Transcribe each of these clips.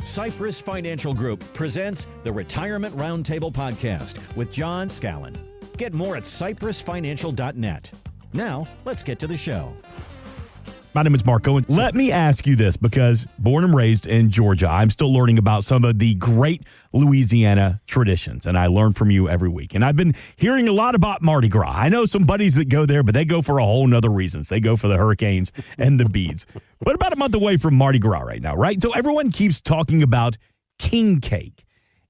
Cypress Financial Group presents the Retirement Roundtable podcast with John Scallan. Get more at cypressfinancial.net. Now, let's get to the show. My name is Mark Owen. Let me ask you this, because born and raised in Georgia, I'm still learning about some of the great Louisiana traditions, and I learn from you every week. And I've been hearing a lot about Mardi Gras. I know some buddies that go there, but they go for a whole nother reasons. They go for the hurricanes and the beads. But about a month away from Mardi Gras right now, right? So everyone keeps talking about king cake.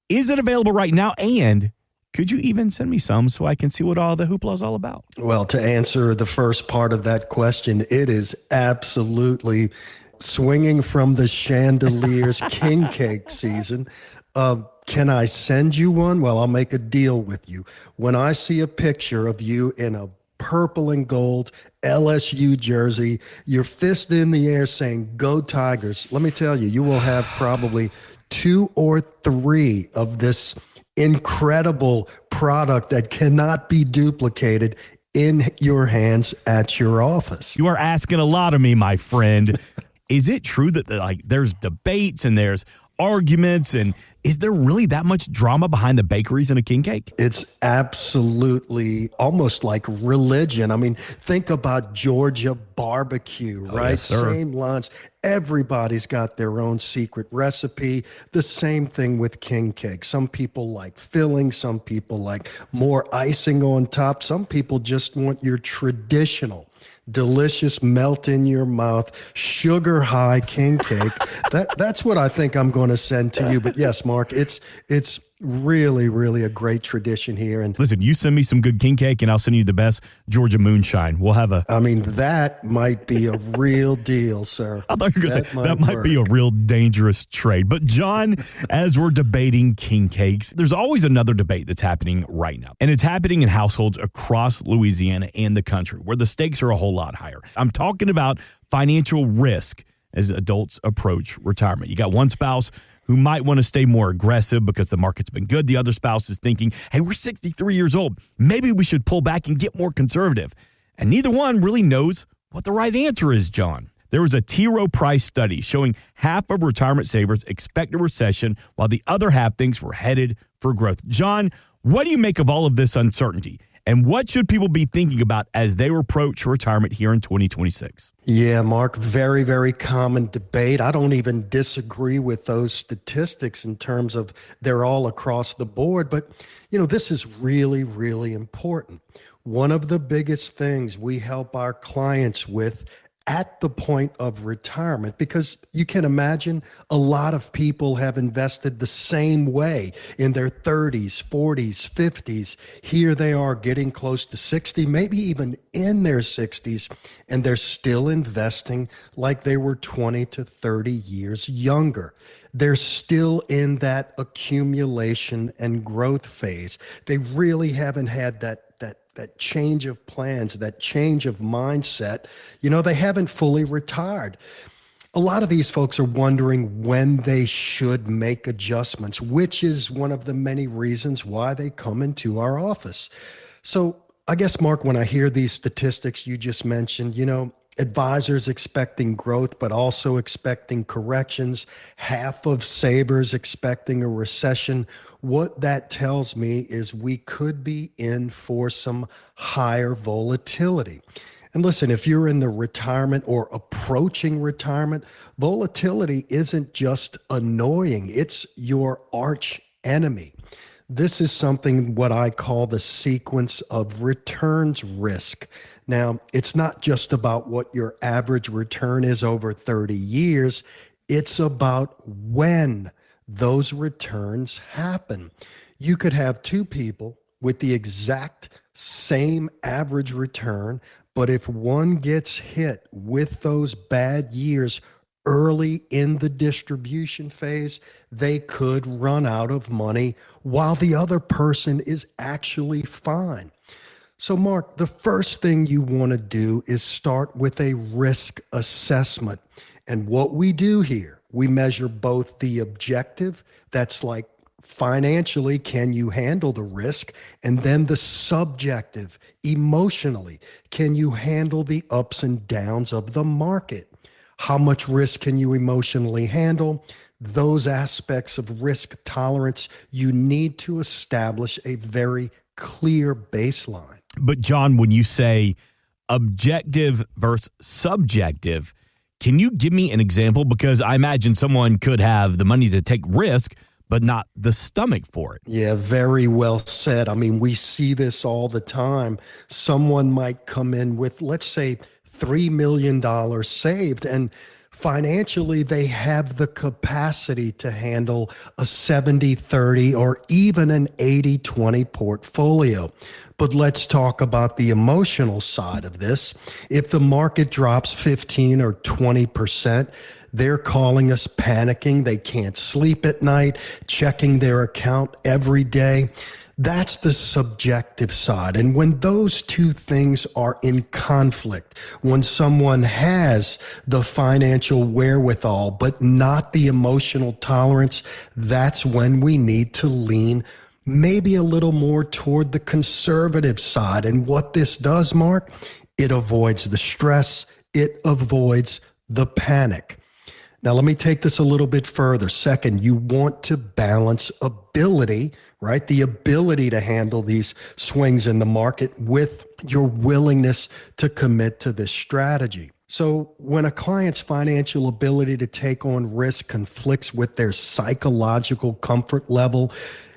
Is it available right now? And could you even send me some so I can see what all the hoopla is all about? Well, to answer the first part of that question, it is absolutely swinging from the chandeliers king cake season. Can I send you one? Well, I'll make a deal with you. When I see a picture of you in a purple and gold LSU jersey, your fist in the air saying, "Go Tigers," let me tell you, you will have probably 2 or 3 of this incredible product that cannot be duplicated in your hands at your office. You are asking a lot of me, my friend. Is it true that there's debates and there's arguments, and is there really that much drama behind the bakeries and a king cake? It's absolutely almost like religion. I mean, think about Georgia barbecue, right? Yes, sir. Same lines. Everybody's got their own secret recipe. The same thing with king cake. Some people like filling. Some people like more icing on top. Some people just want your traditional delicious, melt in your mouth, sugar high king cake. That's what I think I'm going to send to you. But yes, Mark, it's really, really a great tradition here. And listen, you send me some good king cake and I'll send you the best Georgia moonshine. We'll have I mean, that might be a real deal, sir. I thought you were going to say that might be a real dangerous trade. But John, as we're debating king cakes, there's always another debate that's happening right now. And it's happening in households across Louisiana and the country where the stakes are a whole lot higher. I'm talking about financial risk as adults approach retirement. You got one spouse who might want to stay more aggressive because the market's been good. The other spouse is thinking, hey, we're 63 years old. Maybe we should pull back and get more conservative. And neither one really knows what the right answer is, John. There was a T. Rowe Price study showing half of retirement savers expect a recession while the other half thinks we're headed for growth. John, what do you make of all of this uncertainty? And what should people be thinking about as they approach retirement here in 2026? Yeah, Mark, very, very common debate. I don't even disagree with those statistics in terms of they're all across the board. But, this is really, really important. One of the biggest things we help our clients with at the point of retirement, because you can imagine a lot of people have invested the same way in their 30s, 40s, 50s. Here they are getting close to 60, maybe even in their 60s, and they're still investing like they were 20 to 30 years younger. They're still in that accumulation and growth phase. They really haven't had that change of plans, that change of mindset. They haven't fully retired. A lot of these folks are wondering when they should make adjustments, which is one of the many reasons why they come into our office. So I guess, Mark, when I hear these statistics you just mentioned, advisors expecting growth, but also expecting corrections, half of savers expecting a recession. What that tells me is we could be in for some higher volatility. And listen, if you're in the retirement or approaching retirement, volatility isn't just annoying, it's your arch enemy. This is something what I call the sequence of returns risk. Now, it's not just about what your average return is over 30 years. It's about when those returns happen. You could have 2 people with the exact same average return, but if one gets hit with those bad years early in the distribution phase, they could run out of money while the other person is actually fine. So, Mark, the first thing you want to do is start with a risk assessment. And what we do here, we measure both the objective, that's like financially, can you handle the risk? And then the subjective, emotionally, can you handle the ups and downs of the market? How much risk can you emotionally handle? Those aspects of risk tolerance, you need to establish a very clear baseline. But John, when you say objective versus subjective, can you give me an example? Because I imagine someone could have the money to take risk, but not the stomach for it. Yeah, very well said. I mean, we see this all the time. Someone might come in with, let's say, $3 million saved, and financially they have the capacity to handle a 70-30 or even an 80-20 portfolio. But let's talk about the emotional side of this. If the market drops 15 or 20%, they're calling us panicking. They can't sleep at night, checking their account every day. That's the subjective side. And when those two things are in conflict, when someone has the financial wherewithal, but not the emotional tolerance, that's when we need to lean maybe a little more toward the conservative side. And what this does, Mark, it avoids the stress, it avoids the panic. Now, let me take this a little bit further. Second, you want to balance ability, right? The ability to handle these swings in the market with your willingness to commit to this strategy. So when a client's financial ability to take on risk conflicts with their psychological comfort level,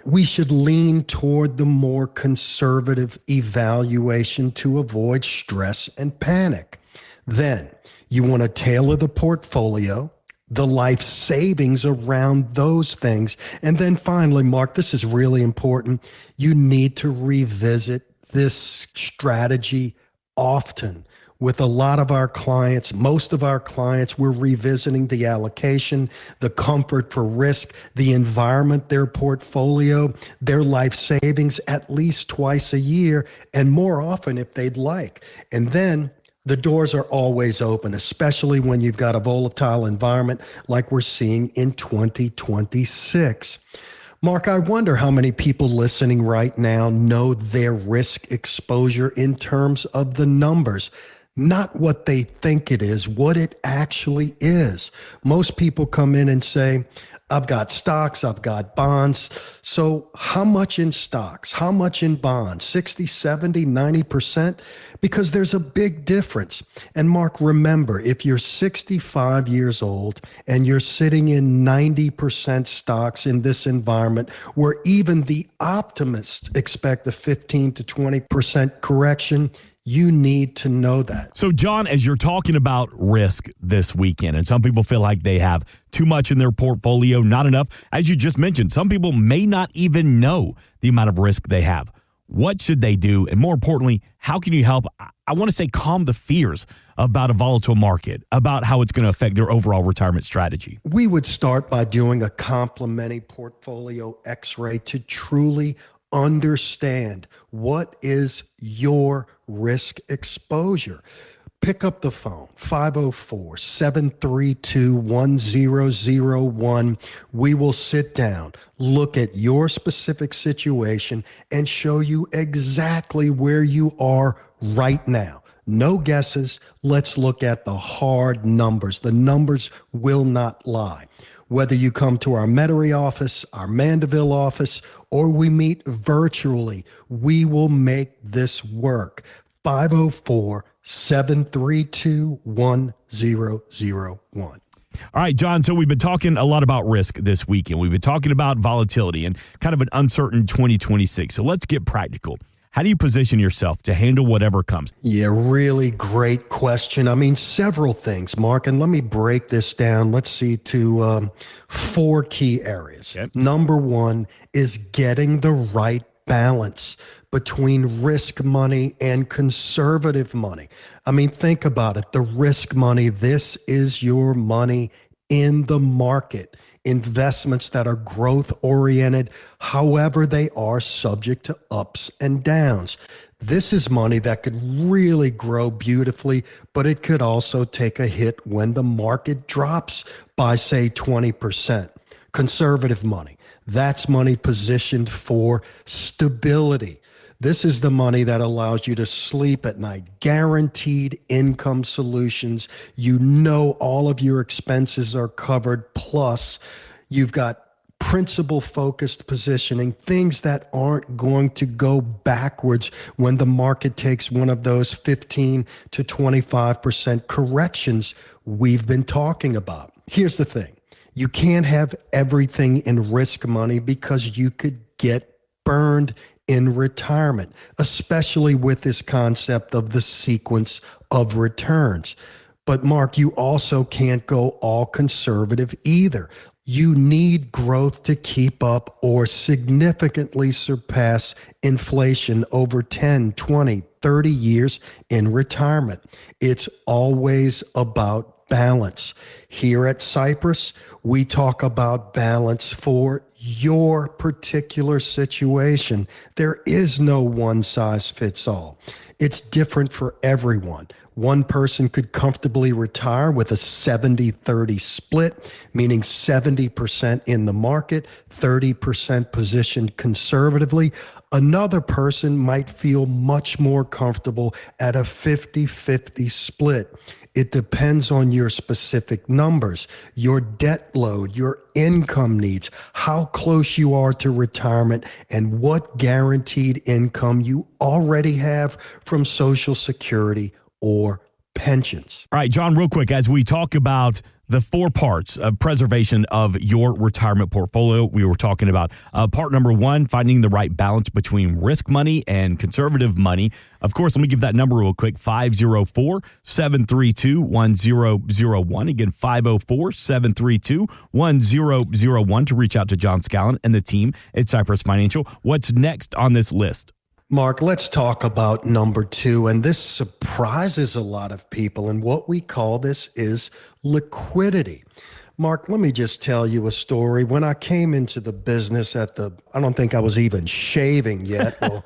we should lean toward the more conservative evaluation to avoid stress and panic. Then you want to tailor the portfolio, the life savings around those things. And then finally, Mark, this is really important. You need to revisit this strategy often. With a lot of our clients, most of our clients, we're revisiting the allocation, the comfort for risk, the environment, their portfolio, their life savings at least twice a year, and more often if they'd like. And then the doors are always open, especially when you've got a volatile environment like we're seeing in 2026. Mark, I wonder how many people listening right now know their risk exposure in terms of the numbers. Not what they think it is, what it actually is. Most people come in and say, I've got stocks, I've got bonds. So how much in stocks? How much in bonds? 60, 70, 90%? Because there's a big difference. And Mark, remember, if you're 65 years old and you're sitting in 90% stocks in this environment where even the optimists expect a 15 to 20% correction, you need to know that. So, John, as you're talking about risk this weekend, and some people feel like they have too much in their portfolio, not enough. As you just mentioned, some people may not even know the amount of risk they have. What should they do? And more importantly, how can you help, I want to say, calm the fears about a volatile market, about how it's going to affect their overall retirement strategy? We would start by doing a complementary portfolio X-ray to truly understand what is your risk exposure. Pick up the phone, 504-732-1001. We will sit down, look at your specific situation, and show you exactly where you are right now. No guesses. Let's look at the hard numbers. The numbers will not lie. Whether you come to our Metairie office, our Mandeville office, or we meet virtually, we will make this work. 504-732-1001. All right, John, so we've been talking a lot about risk this weekend. We've been talking about volatility and kind of an uncertain 2026. So let's get practical. How do you position yourself to handle whatever comes? Yeah, really great question. I mean, several things, Mark, and let me break this down. Let's see, to 4 key areas. Okay. Number 1 is getting the right balance between risk money and conservative money. I mean, think about it. The risk money, this is your money in the market. Investments that are growth oriented, however, they are subject to ups and downs. This is money that could really grow beautifully, but it could also take a hit when the market drops by, say, 20%. Conservative money, that's money positioned for stability. This is the money that allows you to sleep at night. Guaranteed income solutions. You know all of your expenses are covered. Plus, you've got principle focused positioning, things that aren't going to go backwards when the market takes one of those 15 to 25% corrections we've been talking about. Here's the thing. You can't have everything in risk money because you could get burned in retirement, especially with this concept of the sequence of returns. But Mark, you also can't go all conservative either. You need growth to keep up or significantly surpass inflation over 10, 20, 30 years in retirement. It's always about balance. Here at Cyprus, we talk about balance for your particular situation. There is no one size fits all. It's different for everyone. One person could comfortably retire with a 70-30 split, meaning 70% in the market, 30% positioned conservatively. Another person might feel much more comfortable at a 50-50 split. It depends on your specific numbers, your debt load, your income needs, how close you are to retirement, and what guaranteed income you already have from Social Security or pensions. All right, John, real quick, as we talk about the four parts of preservation of your retirement portfolio, we were talking about part number one, finding the right balance between risk money and conservative money. Of course, let me give that number real quick, 504-732-1001. Again, 504-732-1001 to reach out to John Scallan and the team at Cyprus Financial. What's next on this list? Mark, let's talk about number two, and this surprises a lot of people, and what we call this is liquidity. Mark, let me just tell you a story. When I came into the business I don't think I was even shaving yet. Well,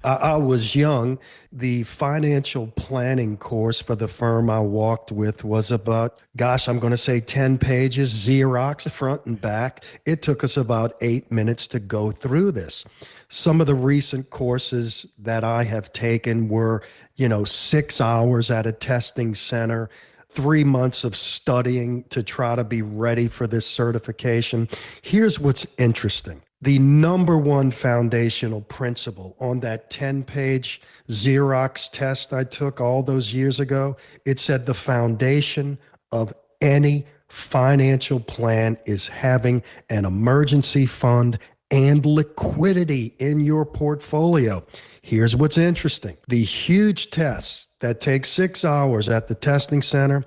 I was young. The financial planning course for the firm I walked with was about, I'm going to say 10 pages, Xerox, front and back. It took us about 8 minutes to go through this. Some of the recent courses that I have taken were, 6 hours at a testing center, 3 months of studying to try to be ready for this certification. Here's what's interesting. The number one foundational principle on that 10-page Xerox test I took all those years ago, it said the foundation of any financial plan is having an emergency fund and liquidity in your portfolio. Here's what's interesting. The huge test that takes 6 hours at the testing center,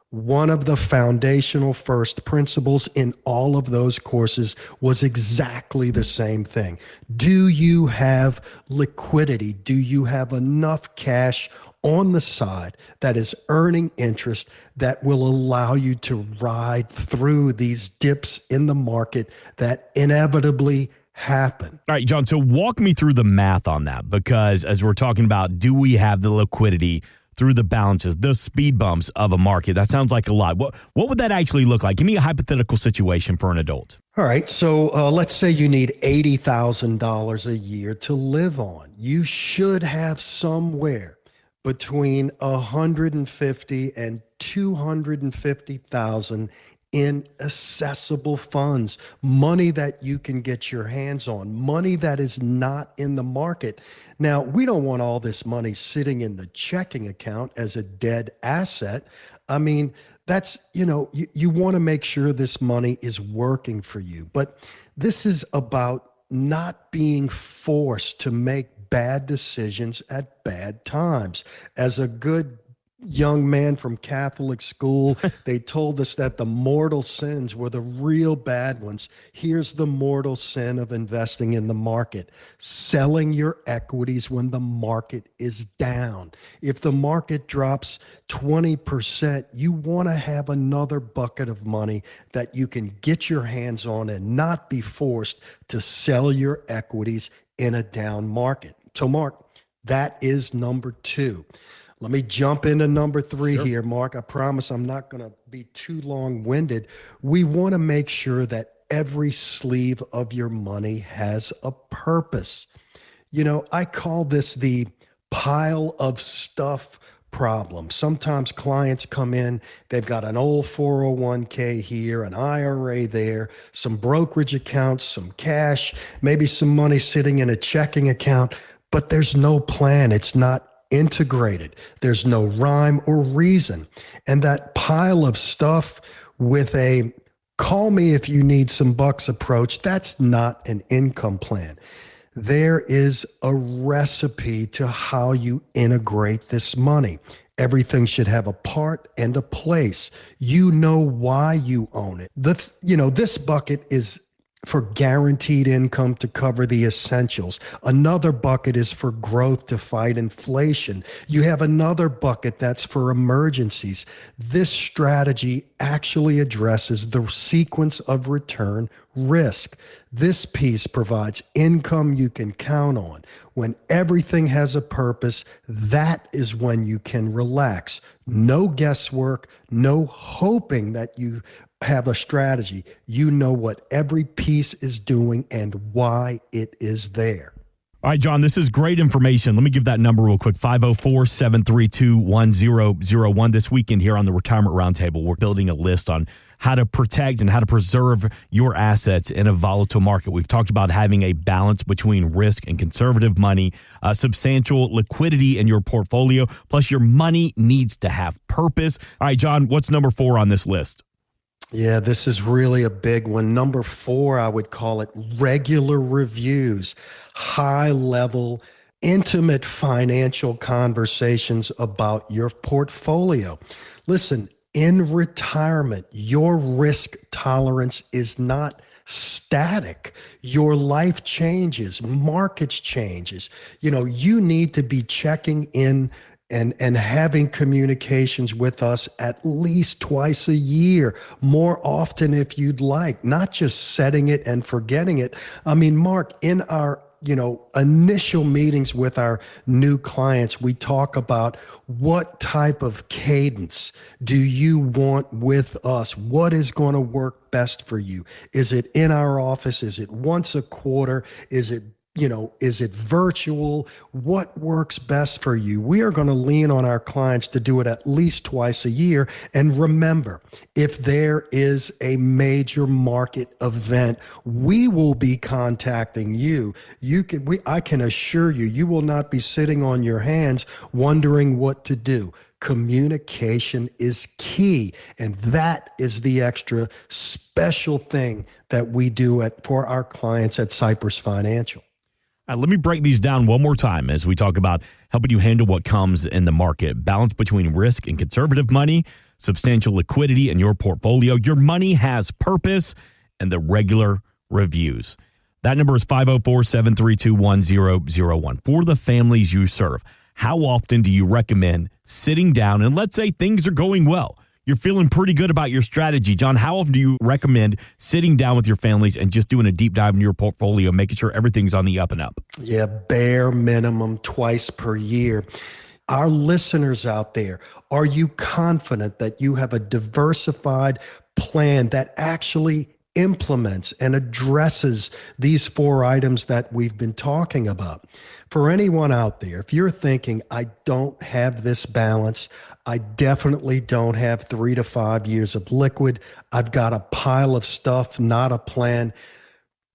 one of the foundational first principles in all of those courses was exactly the same thing. Do you have liquidity? Do you have enough cash on the side that is earning interest that will allow you to ride through these dips in the market that inevitably happen? All right, John, so walk me through the math on that, because as we're talking about, do we have the liquidity through the balances, the speed bumps of a market? That sounds like a lot. What would that actually look like? Give me a hypothetical situation for an adult. All right, so let's say you need $80,000 a year to live on. You should have somewhere between 150 and 250,000 in accessible funds, money that you can get your hands on, money that is not in the market. Now, we don't want all this money sitting in the checking account as a dead asset. I mean, that's, you want to make sure this money is working for you. But this is about not being forced to make bad decisions at bad times. As a good young man from Catholic school, they told us that the mortal sins were the real bad ones. Here's the mortal sin of investing in the market: selling your equities when the market is down. If the market drops 20%, you want to have another bucket of money that you can get your hands on and not be forced to sell your equities in a down market. So, Mark, that is number two. Let me jump into number three here, Mark. I promise I'm not going to be too long-winded. We want to make sure that every sleeve of your money has a purpose. I call this the pile of stuff problem. Sometimes clients come in, they've got an old 401k here, an IRA there, some brokerage accounts, some cash, maybe some money sitting in a checking account, but there's no plan. It's not integrated. There's no rhyme or reason. And that pile of stuff with a call me if you need some bucks approach, that's not an income plan. There is a recipe to how you integrate this money. Everything should have a part and a place. You know why you own it. This bucket is for guaranteed income to cover the essentials. Another bucket is for growth to fight inflation. You have another bucket that's for emergencies. This strategy actually addresses the sequence of return risk. This piece provides income you can count on. When everything has a purpose, that is when you can relax. No guesswork, no hoping that you have a strategy. You know what every piece is doing and why it is there. All right, John, this is great information. Let me give that number real quick, 504-732-1001. This weekend here on the Retirement Roundtable, we're building a list on how to protect and how to preserve your assets in a volatile market. We've talked about having a balance between risk and conservative money, substantial liquidity in your portfolio, plus your money needs to have purpose. All right, John, what's number 4 on this list? Yeah, this is really a big one. Number 4, I would call it regular reviews, high level, intimate financial conversations about your portfolio. Listen, in retirement, your risk tolerance is not static. Your life changes, markets changes. You need to be checking in and having communications with us at least twice a year, more often if you'd like, not just setting it and forgetting it. I mean, Mark, in our initial meetings with our new clients, we talk about what type of cadence do you want with us? What is going to work best for you? Is it in our office? Is it once a quarter? Is it virtual? What works best for you? We are going to lean on our clients to do it at least twice a year. And remember, if there is a major market event, we will be contacting you. I can assure you, you will not be sitting on your hands wondering what to do. Communication is key, and that is the extra special thing that we do for our clients at Cypress Financial. Let me break these down one more time as we talk about helping you handle what comes in the market. Balance between risk and conservative money, substantial liquidity in your portfolio, your money has purpose, and the regular reviews. That number is 504-732-1001. For the families you serve, how often do you recommend sitting down and let's say things are going well? You're feeling pretty good about your strategy. John, how often do you recommend sitting down with your families and just doing a deep dive into your portfolio, making sure everything's on the up and up? Yeah, bare minimum twice per year. Our listeners out there, are you confident that you have a diversified plan that actually implements and addresses these 4 items that we've been talking about? For anyone out there, if you're thinking, I don't have this balance, I definitely don't have 3 to 5 years of liquid, I've got a pile of stuff, not a plan,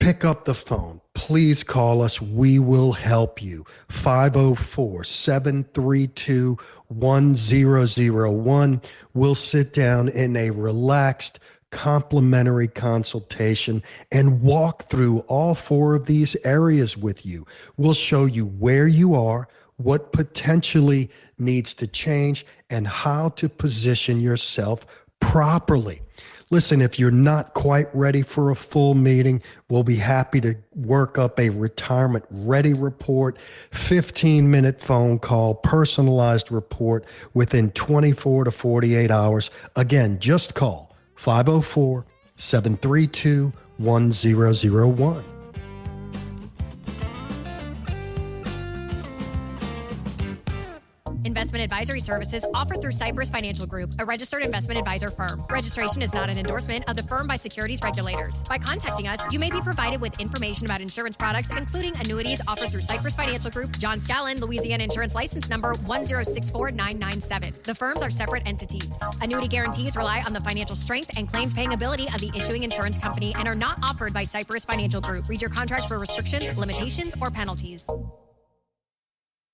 pick up the phone. Please call us. We will help you. 504-732-1001. We'll sit down in a relaxed, complimentary consultation and walk through all 4 of these areas with you. We'll show you where you are, what potentially needs to change, and how to position yourself properly. Listen, if you're not quite ready for a full meeting, we'll be happy to work up a retirement ready report, 15-minute phone call, personalized report within 24 to 48 hours. Again, just call 504-732-1001. Investment advisory services offered through Cypress Financial Group, a registered investment advisor firm. Registration is not an endorsement of the firm by securities regulators. By contacting us, you may be provided with information about insurance products, including annuities offered through Cypress Financial Group, John Scallan, Louisiana Insurance License Number 1064997. The firms are separate entities. Annuity guarantees rely on the financial strength and claims paying ability of the issuing insurance company and are not offered by Cypress Financial Group. Read your contract for restrictions, limitations, or penalties.